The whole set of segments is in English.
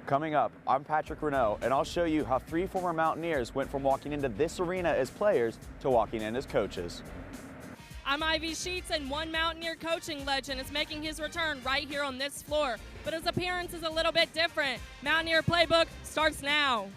Coming up, I'm Patrick Renault, and I'll show you how 3 former Mountaineers went from walking into this arena as players to walking in as coaches. I'm Ivy Sheets, and one Mountaineer coaching legend is making his return right here on this floor. But his appearance is a little bit different. Mountaineer Playbook starts now.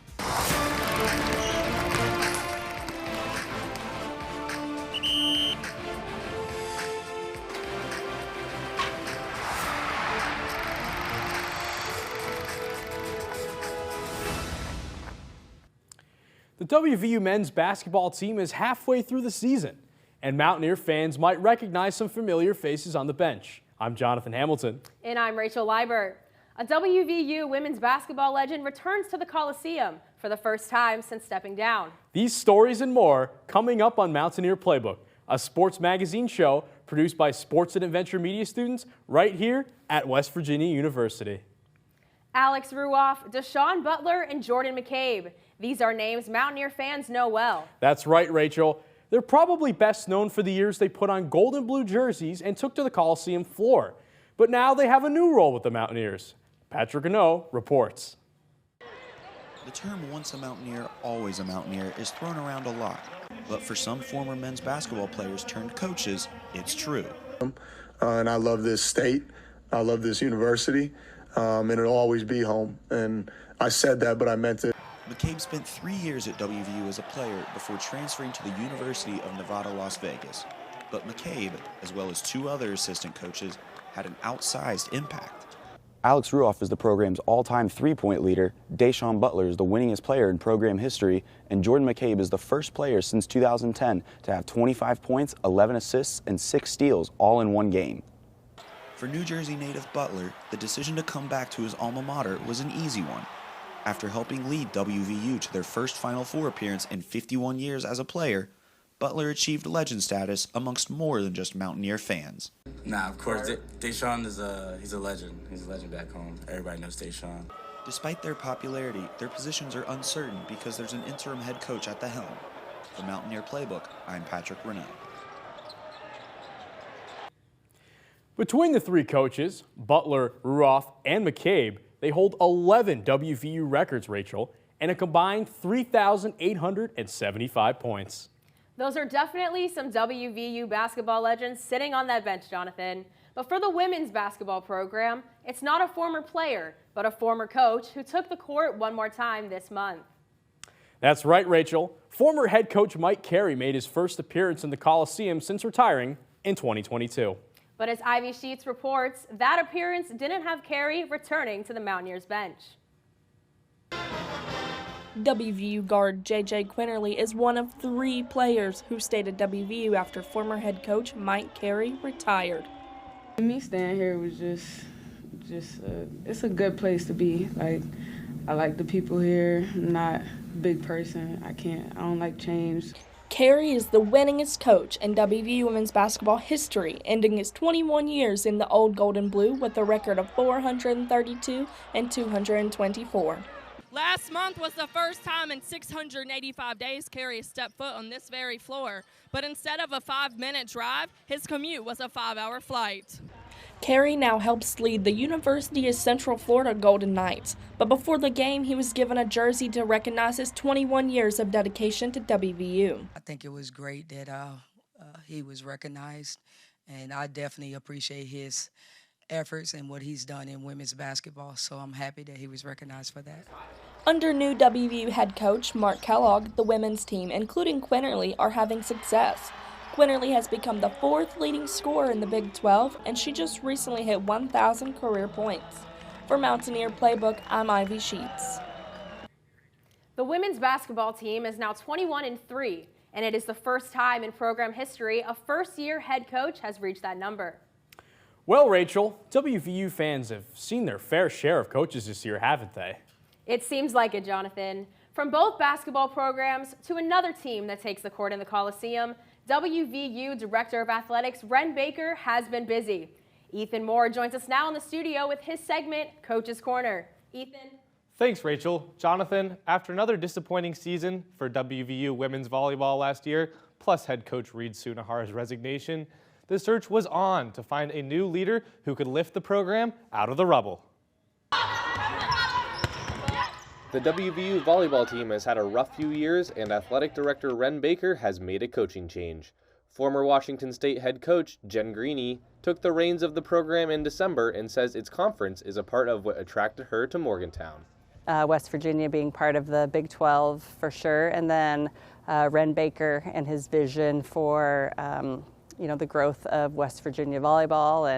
The WVU men's basketball team is halfway through the season, and Mountaineer fans might recognize some familiar faces on the bench. I'm Jonathan Hamilton. And I'm Rachel Liebert. A WVU women's basketball legend returns to the Coliseum for the first time since stepping down. These stories and more coming up on Mountaineer Playbook, a sports magazine show produced by Sports and Adventure Media students right here at West Virginia University. Alex Ruoff, Deshaun Butler, and Jordan McCabe. These are names Mountaineer fans know well. That's right, Rachel. They're probably best known for the years they put on gold and blue jerseys and took to the Coliseum floor. But now they have a new role with the Mountaineers. Patrick Renault reports. The term once a Mountaineer, always a Mountaineer is thrown around a lot. But for some former men's basketball players turned coaches, it's true. And I love this state. I love this university. And it'll always be home. And I said that, but I meant it. McCabe spent 3 years at WVU as a player before transferring to the University of Nevada, Las Vegas. But McCabe, as well as 2 other assistant coaches, had an outsized impact. Alex Ruoff is the program's all-time three-point leader, Deshaun Butler is the winningest player in program history, and Jordan McCabe is the first player since 2010 to have 25 points, 11 assists, and 6 steals all in one game. For New Jersey native Butler, the decision to come back to his alma mater was an easy one. After helping lead WVU to their first Final Four appearance in 51 years as a player, Butler achieved legend status amongst more than just Mountaineer fans. Nah, of course, Deshaun is he's a legend. He's a legend back home. Everybody knows Deshaun. Despite their popularity, their positions are uncertain because there's an interim head coach at the helm. For Mountaineer Playbook, I'm Patrick Renault. Between the 3 coaches, Butler, Ruoff, and McCabe, they hold 11 WVU records, Rachel, and a combined 3,875 points. Those are definitely some WVU basketball legends sitting on that bench, Jonathan. But for the women's basketball program, it's not a former player, but a former coach who took the court one more time this month. That's right, Rachel. Former head coach Mike Cary made his first appearance in the Coliseum since retiring in 2022. But as Ivy Sheets reports, that appearance didn't have Cary returning to the Mountaineers bench. WVU guard J.J. Quinterly is one of 3 players who stayed at WVU after former head coach Mike Cary retired. Me staying here was it's a good place to be. Like, I like the people here. I'm not a big person. I don't like change. Cary is the winningest coach in WVU women's basketball history, ending his 21 years in the old gold and blue with a record of 432 and 224. Last month was the first time in 685 days Cary stepped foot on this very floor, but instead of a 5-minute drive, his commute was a 5-hour flight. Cary now helps lead the University of Central Florida Golden Knights, but before the game he was given a jersey to recognize his 21 years of dedication to WVU. I think it was great that he was recognized, and I definitely appreciate his efforts and what he's done in women's basketball, so I'm happy that he was recognized for that. Under new WVU head coach Mark Kellogg, the women's team, including Quinterly, are having success. Quinterly has become the 4th leading scorer in the Big 12, and she just recently hit 1,000 career points. For Mountaineer Playbook, I'm Ivy Sheets. The women's basketball team is now 21-3, and it is the first time in program history a first-year head coach has reached that number. Well, Rachel, WVU fans have seen their fair share of coaches this year, haven't they? It seems like it, Jonathan. From both basketball programs to another team that takes the court in the Coliseum, WVU Director of Athletics Ren Baker has been busy. Ethan Moore joins us now in the studio with his segment, Coach's Corner. Ethan. Thanks, Rachel. Jonathan, after another disappointing season for WVU women's volleyball last year, plus head coach Reed Sunahara's resignation, the search was on to find a new leader who could lift the program out of the rubble. The WVU volleyball team has had a rough few years, and athletic director Ren Baker has made a coaching change. Former Washington State head coach Jen Greeny took the reins of the program in December and says its conference is a part of what attracted her to Morgantown. West Virginia being part of the Big 12 for sure, and then Ren Baker and his vision for the growth of West Virginia volleyball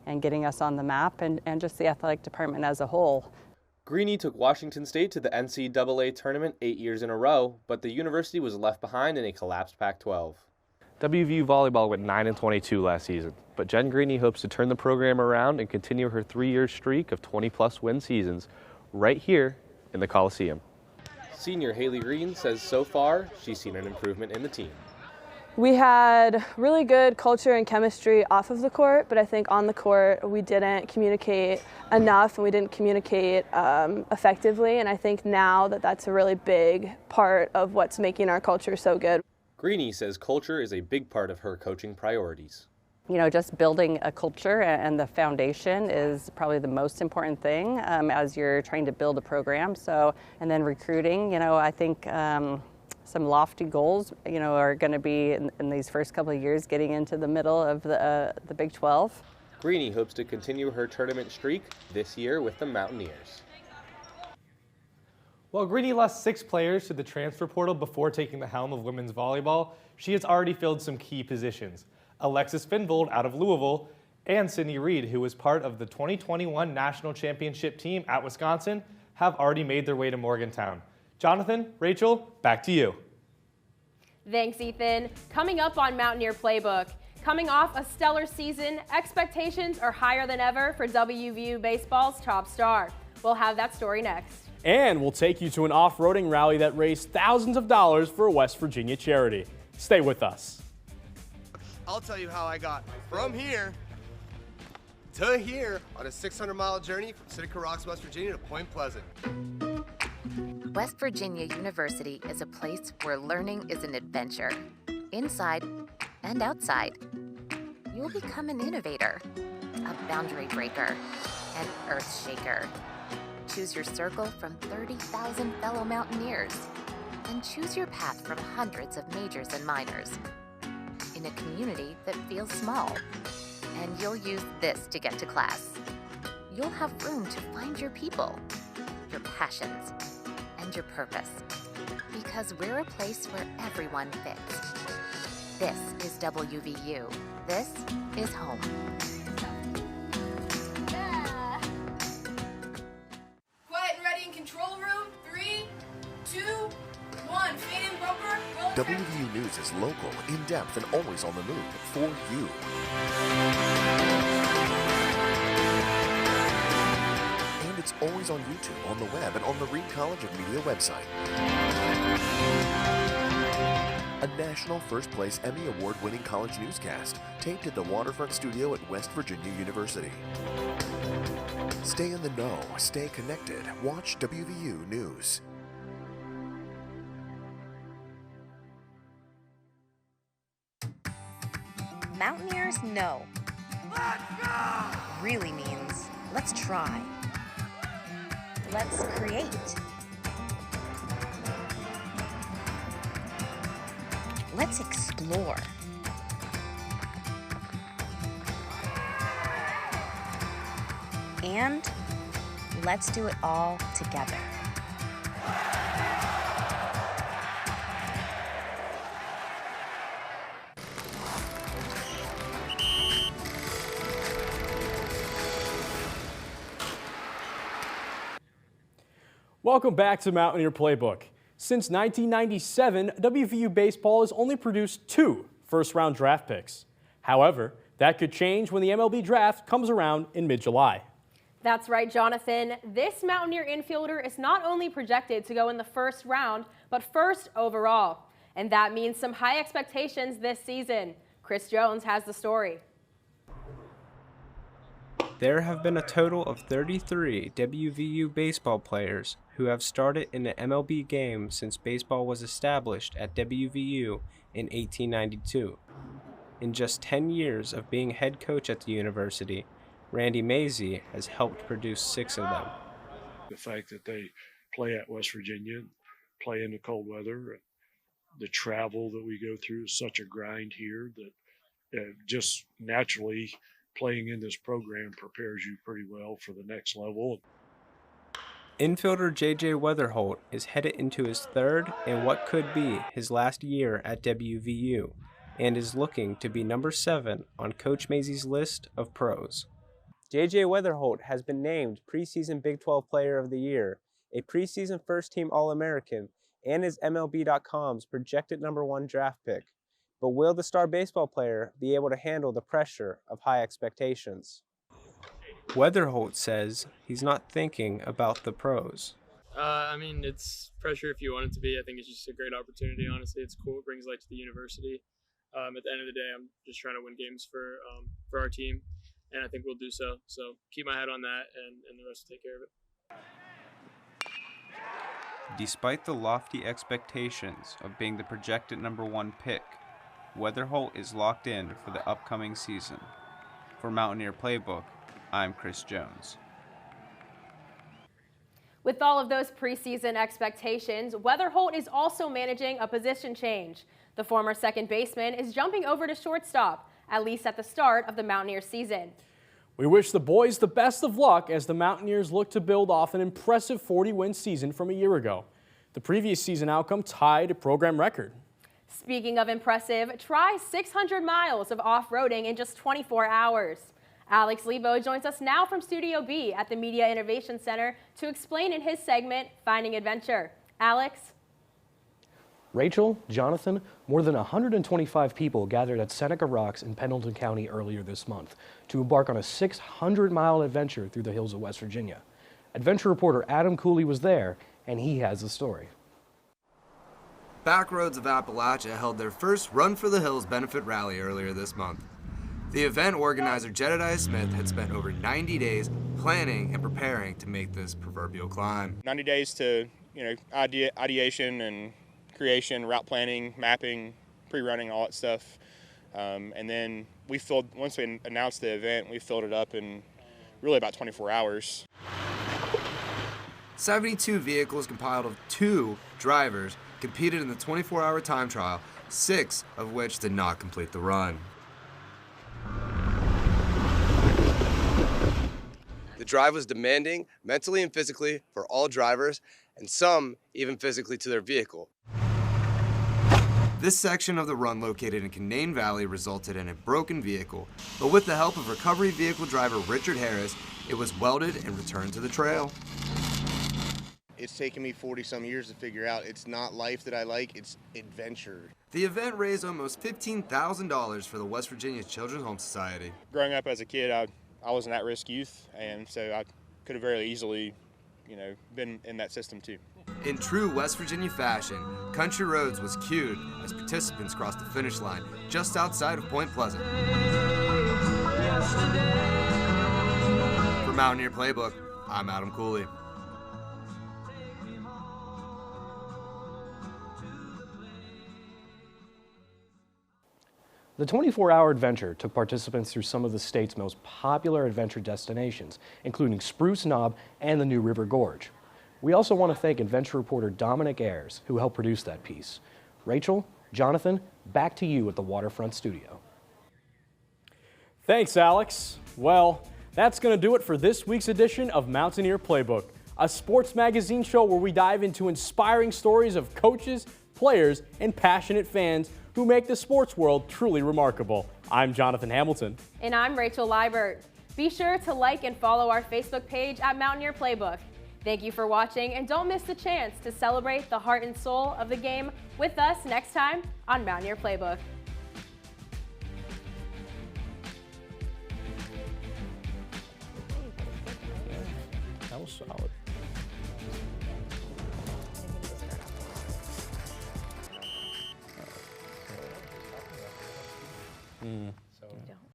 and getting us on the map and just the athletic department as a whole. Greeny took Washington State to the NCAA tournament 8 years in a row, but the university was left behind in a collapsed Pac-12. WVU volleyball went 9-22 last season, but Jen Greeny hopes to turn the program around and continue her 3-year streak of 20-plus win seasons right here in the Coliseum. Senior Haley Green says so far she's seen an improvement in the team. We had really good culture and chemistry off of the court, but I think on the court we didn't communicate enough and we didn't communicate effectively, and I think now that's a really big part of what's making our culture so good. Greeny says culture is a big part of her coaching priorities. Just building a culture and the foundation is probably the most important thing as you're trying to build a program. So, and then recruiting, I think some lofty goals, are going to be in these first couple of years getting into the middle of the Big 12. Greeny hopes to continue her tournament streak this year with the Mountaineers. While Greeny lost 6 players to the transfer portal before taking the helm of women's volleyball, she has already filled some key positions. Alexis Finvold out of Louisville and Sydney Reed, who was part of the 2021 National Championship team at Wisconsin, have already made their way to Morgantown. Jonathan, Rachel, back to you. Thanks, Ethan. Coming up on Mountaineer Playbook, coming off a stellar season, expectations are higher than ever for WVU baseball's top star. We'll have that story next. And we'll take you to an off-roading rally that raised thousands of dollars for a West Virginia charity. Stay with us. I'll tell you how I got from here to here on a 600-mile journey from Seneca Rocks, West Virginia to Point Pleasant. West Virginia University is a place where learning is an adventure, inside and outside. You'll become an innovator, a boundary breaker, an earth shaker. Choose your circle from 30,000 fellow Mountaineers, and choose your path from hundreds of majors and minors. In a community that feels small, and you'll use this to get to class. You'll have room to find your people, your passions, and your purpose, because we're a place where everyone fits. This is WVU. This is home. Quiet and ready in control room. 3, 2, 1. Fade in bumper. WVU News is local, in-depth, and always on the move for you. And it's always on YouTube, on the web, and on the Reed College of Media website. A national first-place Emmy Award-winning college newscast, taped at the Waterfront Studio at West Virginia University. Stay in the know, stay connected, watch WVU News. Mountaineers know. Let's go! Really means let's try. Let's create. Let's explore. And let's do it all together. Welcome back to Mountaineer Playbook. Since 1997, WVU baseball has only produced 2 first-round draft picks. However, that could change when the MLB draft comes around in mid-July. That's right, Jonathan. This Mountaineer infielder is not only projected to go in the first round, but first overall. And that means some high expectations this season. Chris Jones has the story. There have been a total of 33 WVU baseball players who have started in an MLB game since baseball was established at WVU in 1892. In just 10 years of being head coach at the university, Randy Mazey has helped produce 6 of them. The fact that they play at West Virginia, play in the cold weather. The travel that we go through is such a grind here that just naturally playing in this program prepares you pretty well for the next level. Infielder J.J. Weatherholt is headed into his third and what could be his last year at WVU, and is looking to be number 7 on Coach Mazey's list of pros. J.J. Weatherholt has been named preseason Big 12 Player of the Year, a preseason first-team All-American, and is MLB.com's projected number 1 draft pick. But will the star baseball player be able to handle the pressure of high expectations? Weatherholt says he's not thinking about the pros. I mean, it's pressure if you want it to be. I think it's just a great opportunity, honestly. It's cool. It brings light to the university. At the end of the day, I'm just trying to win games for our team, and I think we'll do so. So keep my head on that, and the rest will take care of it. Despite the lofty expectations of being the projected number 1 pick, Weatherholt is locked in for the upcoming season. For Mountaineer Playbook, I'm Chris Jones. With all of those preseason expectations, Weatherholt is also managing a position change. The former second baseman is jumping over to shortstop, at least at the start of the Mountaineer season. We wish the boys the best of luck as the Mountaineers look to build off an impressive 40-win season from a year ago. The previous season outcome tied a program record. Speaking of impressive, try 600 miles of off-roading in just 24 hours. Alex Lebo joins us now from Studio B at the Media Innovation Center to explain in his segment, Finding Adventure. Alex? Rachel, Jonathan, more than 125 people gathered at Seneca Rocks in Pendleton County earlier this month to embark on a 600-mile adventure through the hills of West Virginia. Adventure reporter Adam Cooley was there, and he has the story. Backroads of Appalachia held their first Run for the Hills benefit rally earlier this month. The event organizer Jedediah Smith had spent over 90 days planning and preparing to make this proverbial climb. 90 days to, ideation and creation, route planning, mapping, pre-running, all that stuff. And then once we announced the event, we filled it up in really about 24 hours. 72 vehicles compiled of 2 drivers competed in the 24-hour time trial, 6 of which did not complete the run. The drive was demanding, mentally and physically, for all drivers, and some even physically to their vehicle. This section of the run located in Canaan Valley resulted in a broken vehicle, but with the help of recovery vehicle driver Richard Harris, it was welded and returned to the trail. It's taken me 40-some years to figure out it's not life that I like, it's adventure. The event raised almost $15,000 for the West Virginia Children's Home Society. Growing up as a kid, I was an at-risk youth, and so I could have very easily, been in that system too. In true West Virginia fashion, Country Roads was cued as participants crossed the finish line just outside of Point Pleasant. For Mountaineer Playbook, I'm Adam Cooley. The 24-hour adventure took participants through some of the state's most popular adventure destinations, including Spruce Knob and the New River Gorge. We also want to thank adventure reporter Dominic Ayers, who helped produce that piece. Rachel, Jonathan, back to you at the Waterfront Studio. Thanks, Alex. Well, that's going to do it for this week's edition of Mountaineer Playbook, a sports magazine show where we dive into inspiring stories of coaches, players, and passionate fans who make the sports world truly remarkable. I'm Jonathan Hamilton. And I'm Rachel Liebert. Be sure to like and follow our Facebook page at Mountaineer Playbook. Thank you for watching, and don't miss the chance to celebrate the heart and soul of the game with us next time on Mountaineer Playbook. That was solid. Mm.